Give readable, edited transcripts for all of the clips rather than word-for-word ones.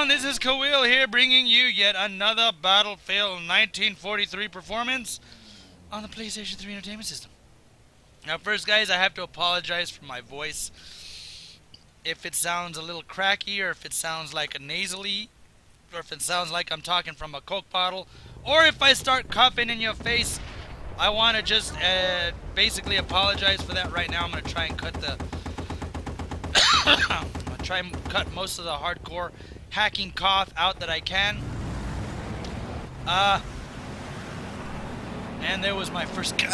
everyone, this is Kawil here bringing you yet another Battlefield 1943 performance on the PlayStation 3 Entertainment System. Now first guys, I have to apologize for my voice. If it sounds a little cracky, or if it sounds like a nasally, or if it sounds like I'm talking from a Coke bottle, or if I start coughing in your face, I want to just basically apologize for that right now. I'm going to try and cut the... try and cut most of the hardcore hacking cough out that I can. And there was my first cut.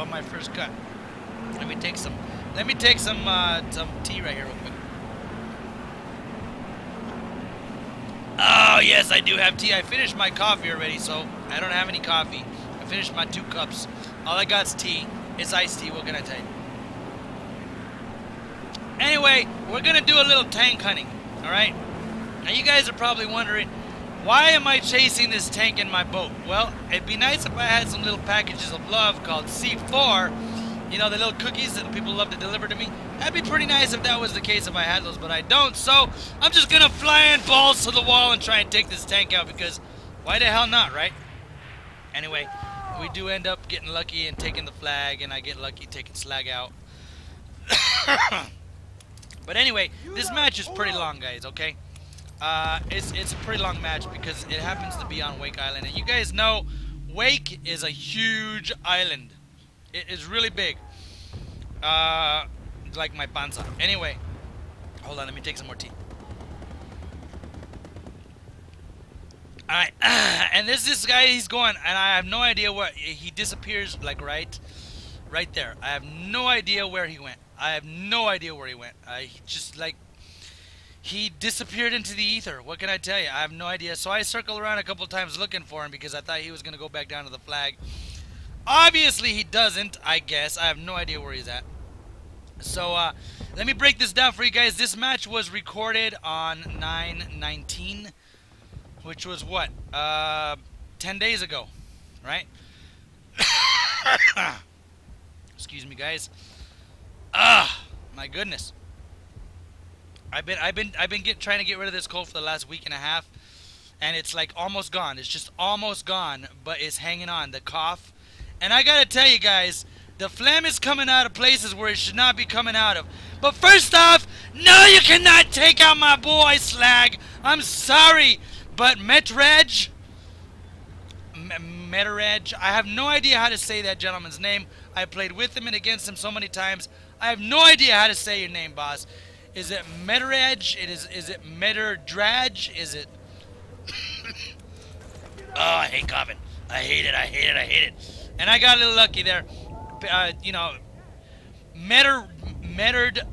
My first cut. Let me take some tea right here real quick. Oh yes, I do have tea. I finished my coffee already, so I don't have any coffee. I finished my 2 cups. All I got is tea. It's iced tea. What can I tell you? Anyway, we're going to do a little tank hunting, alright? Now you guys are probably wondering, why am I chasing this tank in my boat? Well, it'd be nice if I had some little packages of love called C4, you know, the little cookies that people love to deliver to me. That'd be pretty nice if that was the case, if I had those, but I don't, so I'm just going to fly in balls to the wall and try and take this tank out, because why the hell not, right? Anyway, we do end up getting lucky and taking the flag, and I get lucky taking slag out. But anyway, this match is pretty long, guys, okay? It's a pretty long match because it happens to be on Wake Island. And you guys know, Wake is a huge island. It is really big. Like my panza. Anyway, hold on, let me take some more tea. Alright, and this guy, he's going, and I have no idea where, he disappears, like right there. I have no idea where he went. I have no idea where he went. Just like, he disappeared into the ether. What can I tell you? I have no idea. So I circled around a couple times looking for him because I thought he was going to go back down to the flag. Obviously he doesn't, I guess. I have no idea where he's at. So let me break this down for you guys. This match was recorded on 9/19, which was what? 10 days ago, right? Excuse me, guys. My goodness. I've been trying to get rid of this cold for the last week and a half, and it's like almost gone. It's just almost gone, but it's hanging on, the cough. And I gotta tell you guys, the phlegm is coming out of places where it should not be coming out of. But first off, no, you cannot take out my boy Slag. I'm sorry, but Metreg, I have no idea how to say that gentleman's name. I played with him and against him so many times. I have no idea how to say your name, boss. Is it Metreg? Is it Meterdrage? Is it... Oh, I hate coughing. I hate it. I hate it. I hate it. And I got a little lucky there. You know, metered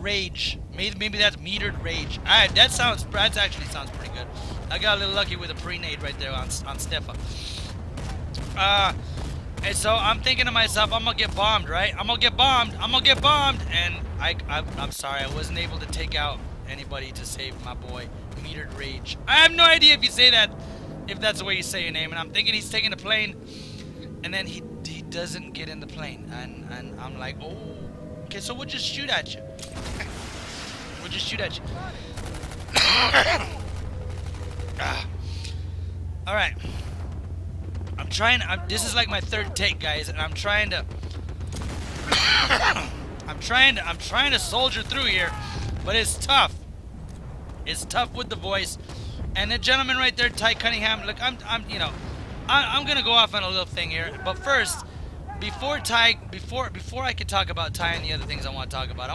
rage. Maybe that's metered rage. That actually sounds pretty good. I got a little lucky with a pre-nade right there on Stefa. And so I'm thinking to myself, I'm gonna get bombed, right? I'm gonna get bombed. And I'm sorry, I wasn't able to take out anybody to save my boy, Metered Rage. I have no idea if you say that, if that's the way you say your name. And I'm thinking he's taking the plane, and then he doesn't get in the plane. And I'm like, oh, okay, so we'll just shoot at you. We'll just shoot at you. All right. This is like my 3rd take, guys, and I'm trying to soldier through here, but it's tough. It's tough with the voice. And the gentleman right there, Ty Cunningham, look, I'm gonna go off on a little thing here, but first, before I can talk about Ty and the other things I want to talk about,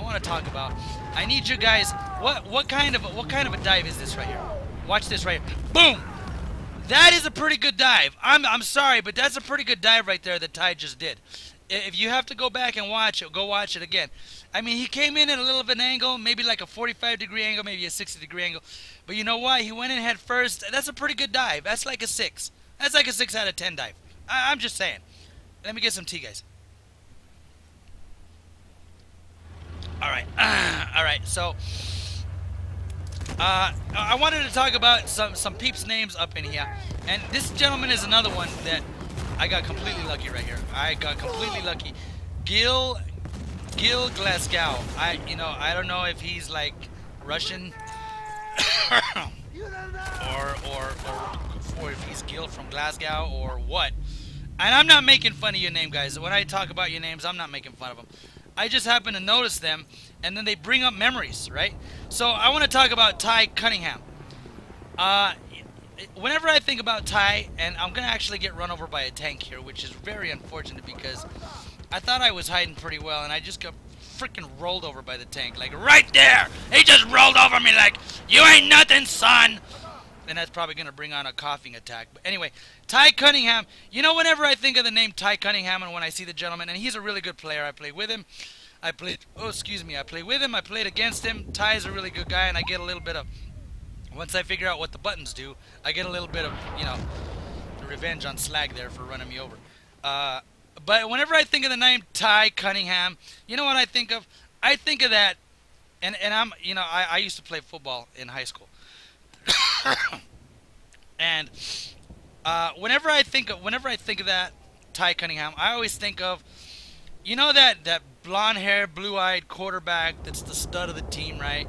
I need you guys. What kind of a dive is this right here? Watch this right here. Boom. That is a pretty good dive. I'm sorry, but that's a pretty good dive right there that Ty just did. If you have to go back and watch it, go watch it again. I mean, he came in at a little of an angle, maybe like a 45-degree angle, maybe a 60-degree angle. But you know what? He went in head first. That's a pretty good dive. That's like a 6. That's like a 6 out of 10 dive. I'm just saying. Let me get some tea, guys. All right. All right. So... I wanted to talk about some peeps' names up in here, and this gentleman is another one that I got completely lucky right here. I got completely lucky. Gil Glasgow. I don't know if he's like Russian or if he's Gil from Glasgow or what. And I'm not making fun of your name, guys. When I talk about your names, I'm not making fun of them. I just happen to notice them, and then they bring up memories, right? So I want to talk about Ty Cunningham. Whenever I think about Ty, and I'm going to actually get run over by a tank here, which is very unfortunate because I thought I was hiding pretty well, and I just got freaking rolled over by the tank. Like, right there! He just rolled over me like, you ain't nothing, son! And that's probably going to bring on a coughing attack. But anyway, Ty Cunningham. You know, whenever I think of the name Ty Cunningham and when I see the gentleman, and he's a really good player. I played with him. I played with him. I played against him. Ty's a really good guy, and I get a little bit of, once I figure out what the buttons do, I get a little bit of, you know, revenge on Slag there for running me over. But whenever I think of the name Ty Cunningham, you know what I think of? I think of that, and I'm, you know, I used to play football in high school. And whenever I think of that Ty Cunningham, I always think of, you know, that blonde-haired, blue-eyed quarterback that's the stud of the team, right?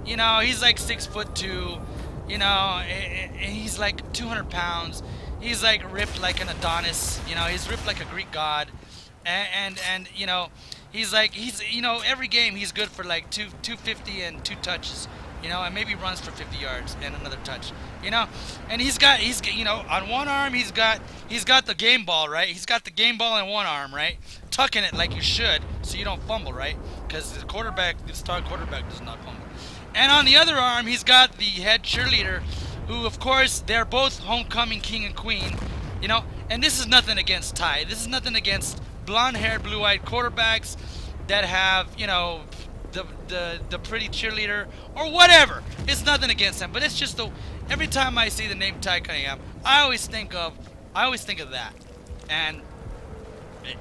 You know, he's like 6'2", you know, and he's like 200 pounds. He's like ripped like an Adonis, you know, he's ripped like a Greek god, and you know, he's you know, every game he's good for like 250 and 2 touches. You know, and maybe runs for 50 yards and another touch. You know, and he's you know, on one arm he's got the game ball, right? He's got the game ball in one arm, right? Tucking it like you should, so you don't fumble, right? Because the star quarterback does not fumble. And on the other arm he's got the head cheerleader, who of course they're both homecoming king and queen. You know, and this is nothing against Ty. This is nothing against blonde-haired, blue-eyed quarterbacks that have, you know, the pretty cheerleader or whatever. It's nothing against them, but it's just every time I see the name Ty Cunningham, I always think of that. And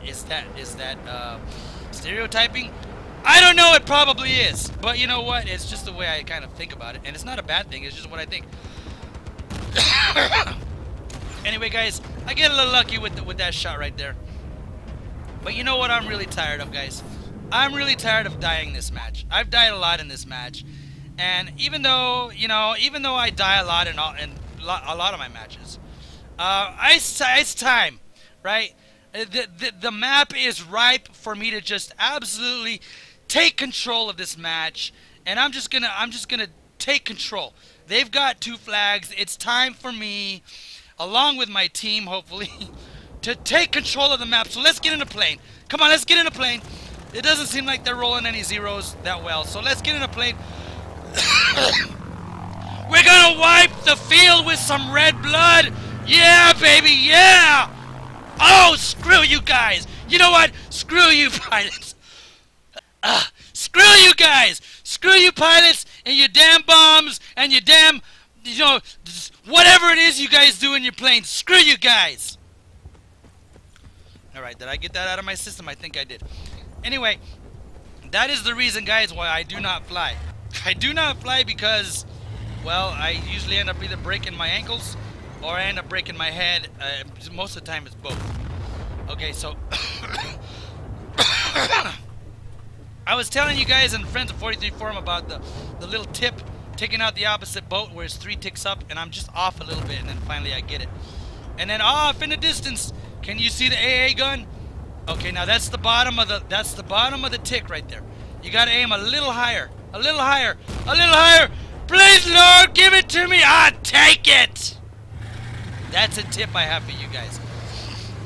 is that stereotyping? I don't know. It probably is, but you know what? It's just the way I kind of think about it, and it's not a bad thing. It's just what I think. Anyway, guys, I get a little lucky with that shot right there. But you know what? I'm really tired of, guys. I'm really tired of dying this match. I've died a lot in this match, and even though I die a lot in a lot of my matches, it's time, right? The map is ripe for me to just absolutely take control of this match, and I'm just gonna take control. They've got 2 flags. It's time for me, along with my team, hopefully, to take control of the map. So let's get in a plane. Come on, let's get in a plane. It doesn't seem like they're rolling any zeros that well, so let's get in a plane. We're gonna wipe the field with some red blood. Yeah, baby, yeah. Oh, screw you guys. You know what? Screw you, pilots. Screw you guys. Screw you, pilots, and your damn bombs, and your damn, you know, whatever it is you guys do in your planes. Screw you guys. All right, did I get that out of my system? I think I did. Anyway, that is the reason, guys, why I do not fly. I do not fly because, well, I usually end up either breaking my ankles or I end up breaking my head. Most of the time it's both. Okay, so I was telling you guys in Friends of 43 forum about the little tip, taking out the opposite boat where it's 3 ticks up, and I'm just off a little bit, and then finally I get it. And then off in the distance, can you see the AA gun? Okay, now that's the bottom of the tick right there. You gotta aim a little higher, a little higher, a little higher. Please, Lord, give it to me. I'll take it. That's a tip I have for you guys.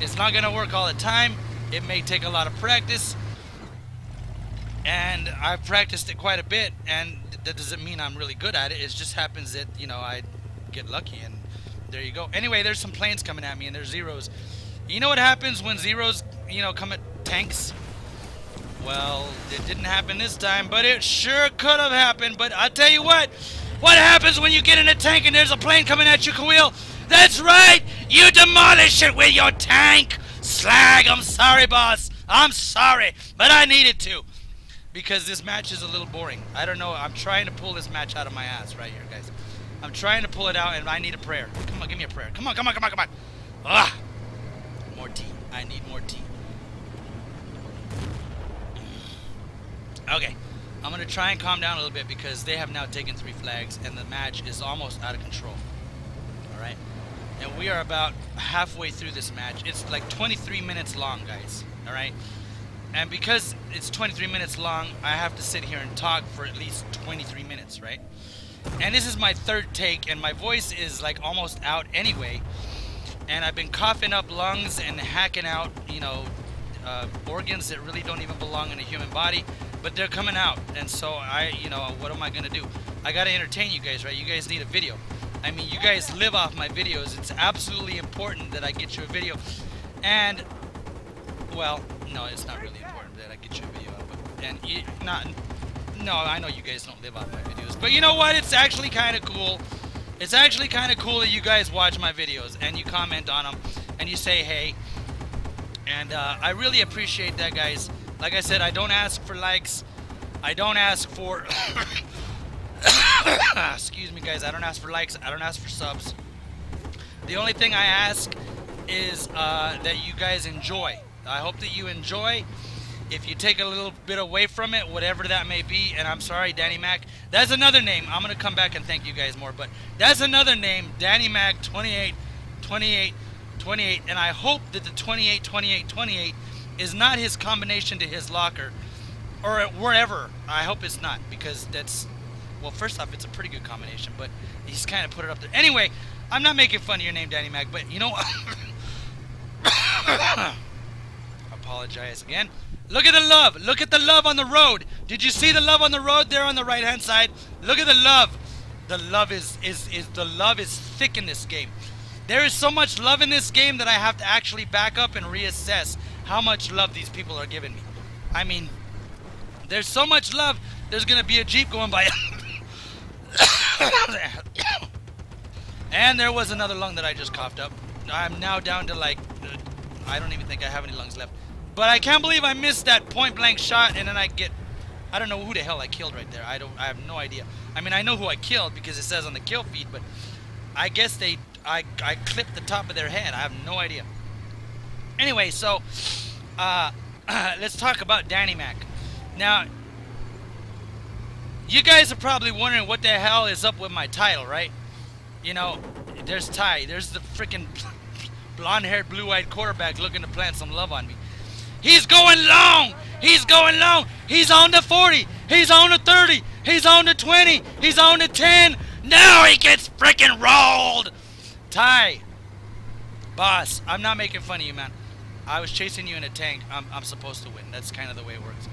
It's not gonna work all the time. It may take a lot of practice, and I've practiced it quite a bit. And that doesn't mean I'm really good at it. It just happens that, you know, I get lucky, and there you go. Anyway, there's some planes coming at me, and there's zeros. You know what happens when zeros, you know, come at tanks? Well, it didn't happen this time, but it sure could have happened. But I'll tell you what happens when you get in a tank and there's a plane coming at you, Kawil? That's right, you demolish it with your tank. Slag, I'm sorry, boss. I'm sorry, but I needed to. Because this match is a little boring. I don't know, I'm trying to pull this match out of my ass right here, guys. I'm trying to pull it out, and I need a prayer. Come on, give me a prayer. Come on, come on, come on, come on. Ah! More tea. I need more tea. Okay. I'm going to try and calm down a little bit because they have now taken 3 flags and the match is almost out of control. Alright? And we are about halfway through this match. It's like 23 minutes long, guys. Alright? And because it's 23 minutes long, I have to sit here and talk for at least 23 minutes, right? And this is my 3rd take, and my voice is like almost out anyway. And I've been coughing up lungs and hacking out, you know, organs that really don't even belong in a human body, but they're coming out. And so you know, what am I gonna do? I gotta entertain you guys, right? You guys need a video. I mean, you guys live off my videos. It's absolutely important that I get you a video. And, well, no, it's not really important that I get you a video. No, I know you guys don't live off my videos. But you know what? It's actually kind of cool. It's actually kind of cool that you guys watch my videos and you comment on them and you say hey. And I really appreciate that, guys. Like I said, I don't ask for likes. I don't ask for... Excuse me, guys. I don't ask for likes. I don't ask for subs. The only thing I ask is that you guys enjoy. I hope that you enjoy. If you take a little bit away from it, whatever that may be, and I'm sorry, Danny Mac. That's another name. I'm going to come back and thank you guys more, but that's another name, Danny Mac 28, 28, 28, and I hope that the 28, 28, 28 is not his combination to his locker, or wherever. I hope it's not, because that's, well, first off, it's a pretty good combination, but he's kind of put it up there. Anyway, I'm not making fun of your name, Danny Mac, but you know what? Apologize again. Look at the love. Look at the love on the road. Did you see the love on the road there on the right hand side? Look at the love. The love is thick in this game. There is so much love in this game that I have to actually back up and reassess how much love these people are giving me. I mean, there's so much love. There's gonna be a Jeep going by. And there was another lung that I just coughed up. I'm now down to like, I don't even think I have any lungs left. But I can't believe I missed that point blank shot, and then I don't know who the hell I killed right there. I have no idea. I mean, I know who I killed because it says on the kill feed, but I guess I clipped the top of their head. I have no idea. Anyway, so let's talk about Danny Mac. Now, you guys are probably wondering what the hell is up with my title, right? You know, there's Ty. There's the freaking blonde-haired, blue-eyed quarterback looking to plant some love on me. He's going long. He's going long. He's on the 40. He's on the 30. He's on the 20. He's on the 10. Now he gets freaking rolled. Ty, boss, I'm not making fun of you, man. I was chasing you in a tank. I'm supposed to win. That's kind of the way it works.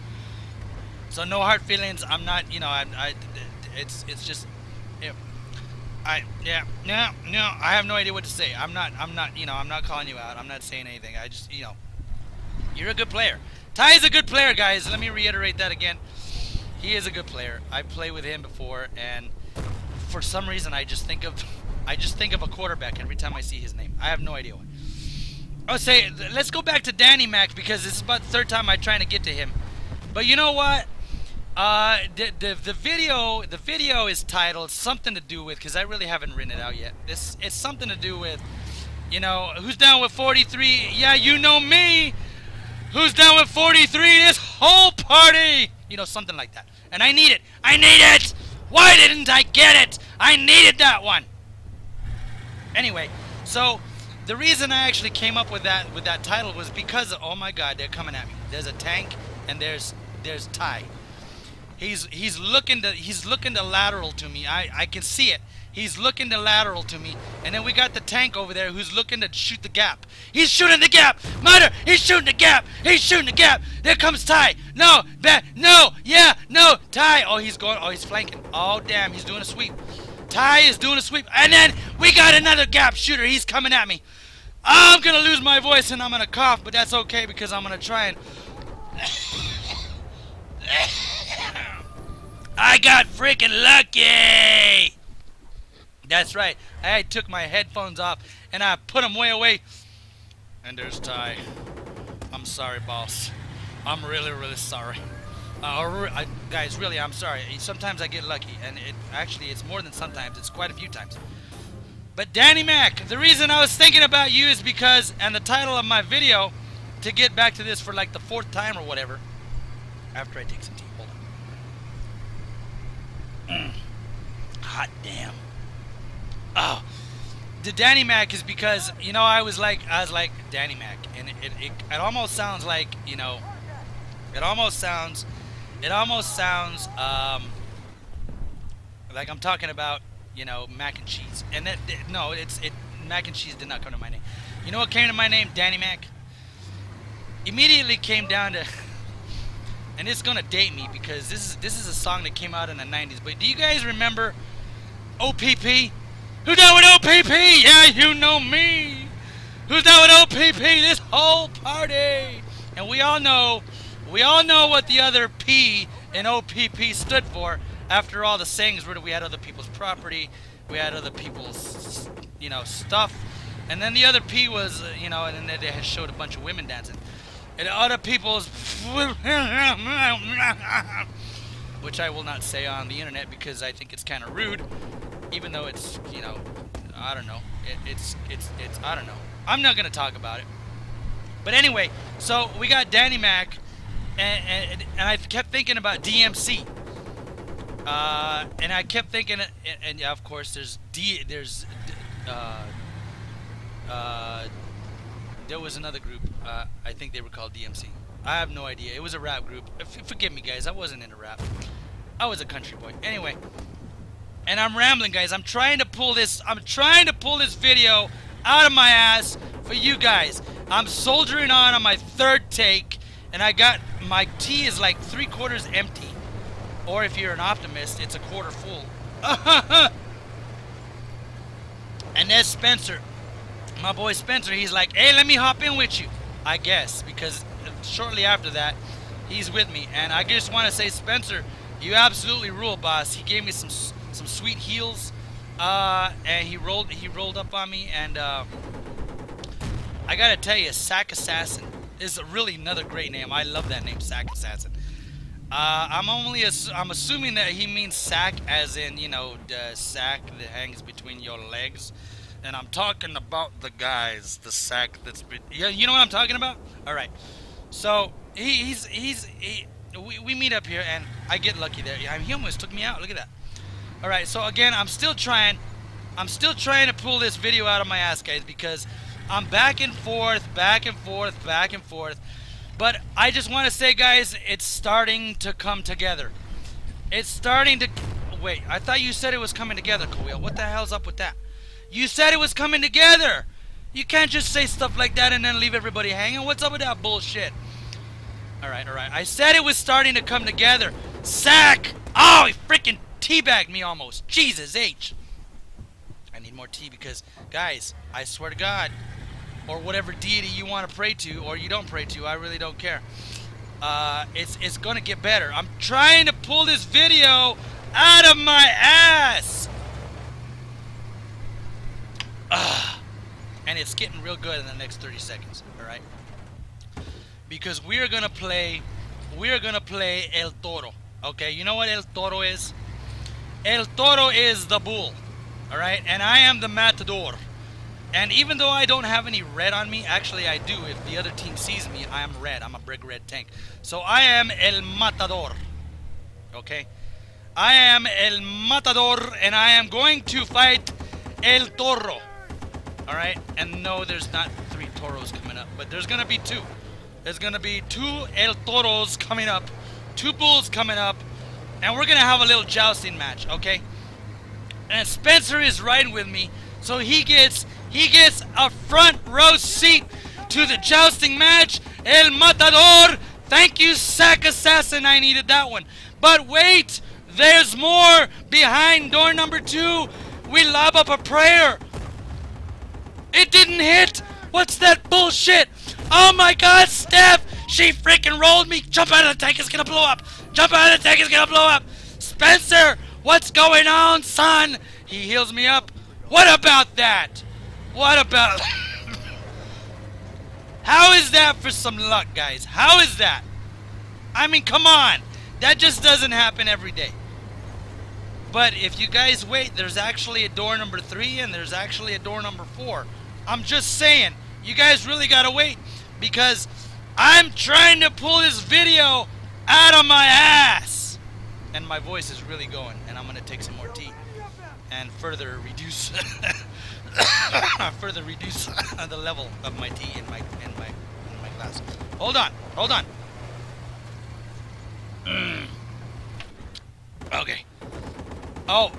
So no hard feelings. I'm not, you know, it's just, no, I have no idea what to say. I'm not, you know, I'm not calling you out. I'm not saying anything. I just, you know, you're a good player. Ty is a good player, guys. Let me reiterate that again. He is a good player. I played with him before, and for some reason, I just think of a quarterback every time I see his name. I have no idea why. I'll say, let's go back to Danny Mac because this is about the 3rd time I'm trying to get to him. But you know what? The video is titled something to do with, because I really haven't written it out yet. It's something to do with, you know, who's down with 43? Yeah, you know me. Who's down with 43? This whole party. You know, something like that. And I need it. I need it. Why didn't I get it? I needed that one. Anyway, so the reason I actually came up with that title was because of, oh my God, they're coming at me. There's a tank and there's Ty. He's looking to lateral to me. I can see it. He's looking to lateral to me. And then we got the tank over there who's looking to shoot the gap. He's shooting the gap. Mother, he's shooting the gap. He's shooting the gap. There comes Ty. No, no, yeah, no, Ty. Oh, he's going. Oh, he's flanking. Oh, damn, he's doing a sweep. Ty is doing a sweep. And then we got another gap shooter. He's coming at me. I'm going to lose my voice and I'm going to cough, but that's okay because I'm going to try and... I got freaking lucky! That's right. I took my headphones off and I put them way away. And there's Ty. I'm sorry, boss. I'm really, really sorry. Guys, really, I'm sorry. Sometimes I get lucky, and it's more than sometimes. It's quite a few times. But Danny Mac, the reason I was thinking about you is because, and the title of my video, to get back to this for like the 4th time or whatever, after I take some tea, hold on. Hot damn. Oh, the Danny Mac is because, you know, I was like Danny Mac, and it almost sounds like, you know, it almost sounds like I'm talking about, you know, mac and cheese. And that, no, mac and cheese did not come to my name. You know what came to my name? Danny Mac. Immediately came down to, and it's gonna date me because this is a song that came out in the 90s. But do you guys remember OPP? Who down with OPP? Yeah, you know me. Who's down with OPP? This whole party. And we all know what the other P in OPP stood for. After all the sayings where we had other people's property, we had other people's, you know, stuff, and then the other P was, you know, and then they had showed a bunch of women dancing, and other people's, which I will not say on the internet because I think it's kind of rude, even though it's, you know, I don't know, it's I don't know. I'm not gonna talk about it. But anyway, so we got Danny Mac, and I kept thinking about DMC. And I kept thinking, and yeah, of course, there was another group. I think they were called DMC. I have no idea. It was a rap group. Forgive me, guys. I wasn't into rap. I was a country boy. Anyway, and I'm rambling, guys. I'm trying to pull this video out of my ass for you guys. I'm soldiering on my third take, and I got my tea is like 3/4 empty. Or if you're an optimist, it's a quarter full. And there's Spencer. My boy Spencer, he's like, hey, let me hop in with you. I guess, because shortly after that, he's with me. And I just want to say, Spencer, you absolutely rule, boss. He gave me some sweet heels. And he rolled up on me. And I got to tell you, Sack Assassin is really another great name. I love that name, Sack Assassin. I'm assuming that he means sack as in, you know, the sack that hangs between your legs, and I'm talking about the guys, the sack that's you know what I'm talking about? All right, so we meet up here, and I get lucky there. He almost took me out. Look at that. All right, so again, I'm still trying to pull this video out of my ass, guys, because I'm back and forth. But I just want to say, guys, it's starting to come together. It's starting to... Wait, I thought you said it was coming together, Kawil. What the hell's up with that? You said it was coming together. You can't just say stuff like that and then leave everybody hanging. What's up with that bullshit? All right. I said it was starting to come together. Sack! Oh, he freaking teabagged me almost. Jesus H. I need more tea because, guys, I swear to God... or whatever deity you want to pray to, or you don't pray to, I really don't care. It's gonna get better. I'm trying to pull this video out of my ass. And it's getting real good in the next 30 seconds. All right, because we're gonna play El Toro. Okay, you know what El Toro is? El Toro is the bull. All right, and I am the matador. And even though I don't have any red on me, actually I do. If the other team sees me, I am red. I'm a brick red tank. So I am El Matador. Okay? I am El Matador, and I am going to fight El Toro. Alright? And no, there's not 3 toros coming up, but there's going to be 2. There's going to be 2 El Toros coming up, 2 bulls coming up, and we're going to have a little jousting match, okay? And Spencer is riding with me, so he gets a front row seat to the jousting match. El Matador. Thank you, Sack Assassin. I needed that one. But wait, there's more behind door number 2. We lob up a prayer. It didn't hit. What's that bullshit? Oh my God, Steph. She freaking rolled me. Jump out of the tank. It's going to blow up. Jump out of the tank. It's going to blow up. Spencer, what's going on, son? He heals me up. What about that? What about... How is that for some luck, guys? How is that? I mean, come on. That just doesn't happen every day. But if you guys wait, there's actually a door number 3 and there's actually a door number 4. I'm just saying, you guys really gotta wait, because I'm trying to pull this video out of my ass. and my voice is really going, and I'm gonna take some more tea and further reduce the level of my tea in my glass. Hold on. Okay. Oh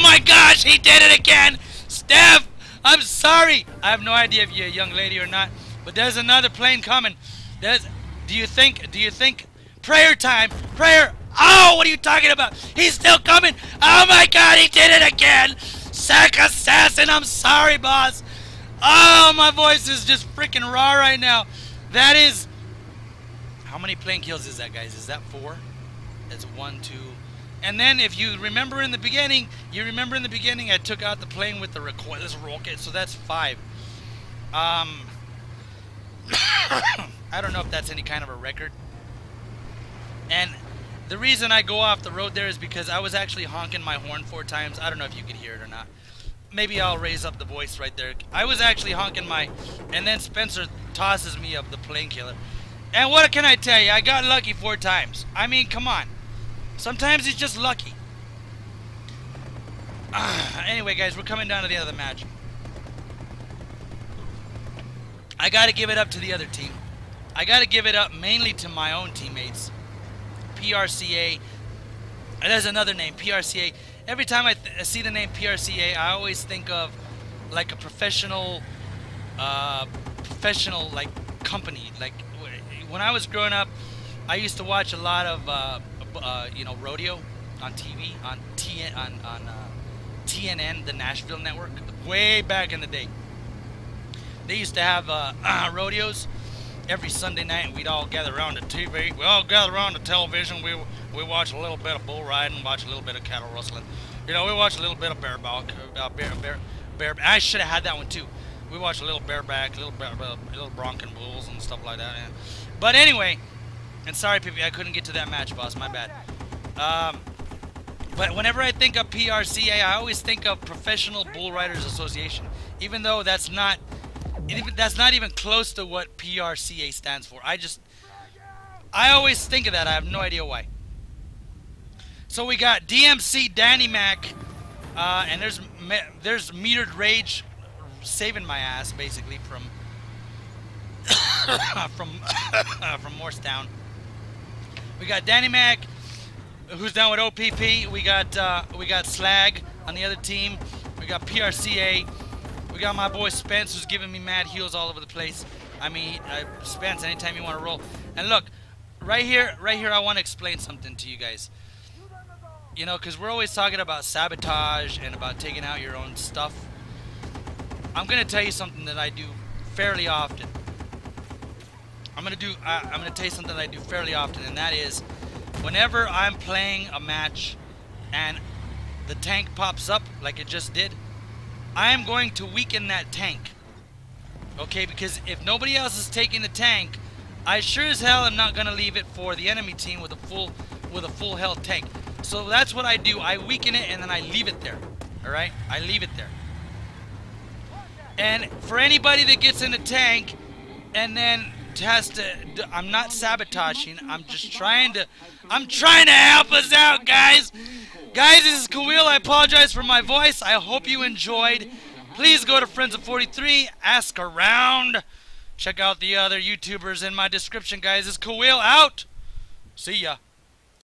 my gosh, he did it again! Steph, I'm sorry! I have no idea if you're a young lady or not, but there's another plane coming. Do you think, prayer time, prayer, oh, what are you talking about? He's still coming! Oh my god, he did it again! Sack assassin, I'm sorry, boss! Oh, my voice is just freaking raw right now. That is, how many plane kills is that, guys? Is that 4? That's 1, 2. And then if you remember in the beginning, I took out the plane with the recoilless rocket, so that's 5. I don't know if that's any kind of a record. And the reason I go off the road there is because I was actually honking my horn 4 times. I don't know if you could hear it or not. Maybe I'll raise up the voice right there. I was actually honking my, and then Spencer tosses me up the plane killer. And what can I tell you? I got lucky 4 times. I mean, come on. Sometimes it's just lucky. Anyway, guys, we're coming down to the end of the match. I got to give it up to the other team. I got to give it up mainly to my own teammates. PRCA. And there's another name, PRCA. Every time I see the name PRCA, I always think of like a professional like company. Like when I was growing up, I used to watch a lot of you know, rodeo on TV on TNN, the Nashville network, way back in the day. They used to have rodeos every Sunday night, and we'd all gather around the TV. We all gather around the television. We watch a little bit of bull riding, watch a little bit of cattle rustling. You know, we watch a little bit of bareback. I should have had that one too. We watch a little bareback, little bronc bulls and stuff like that. Yeah. But anyway, and sorry, Pippi, I couldn't get to that match, boss. My bad. But whenever I think of PRCA, I always think of Professional Bull Riders Association, even though that's not even close to what PRCA stands for. I always think of that. I have no idea why. So we got DMC Danny Mac, and there's Metered Rage saving my ass basically from Morristown. We got Danny Mac, who's down with OPP. We got Slag on the other team. We got PRCA. We got my boy Spence, who's giving me mad heals all over the place. I mean, Spence, anytime you want to roll. And look, right here, I want to explain something to you guys. You know, because we're always talking about sabotage and about taking out your own stuff. I'm going to tell you something that I do fairly often. I'm going to tell you something that I do fairly often, and that is whenever I'm playing a match and the tank pops up like it just did, I am going to weaken that tank. Okay, because if nobody else is taking the tank, I sure as hell am not going to leave it for the enemy team with a full health tank. So that's what I do. I weaken it and then I leave it there. Alright? I leave it there. And for anybody that gets in the tank and then has to, I'm not sabotaging, I'm trying to help us out, guys. Guys, this is Kawil. I apologize for my voice. I hope you enjoyed. Please go to Friends of 43, ask around. Check out the other YouTubers in my description, guys. This is Kawil out. See ya.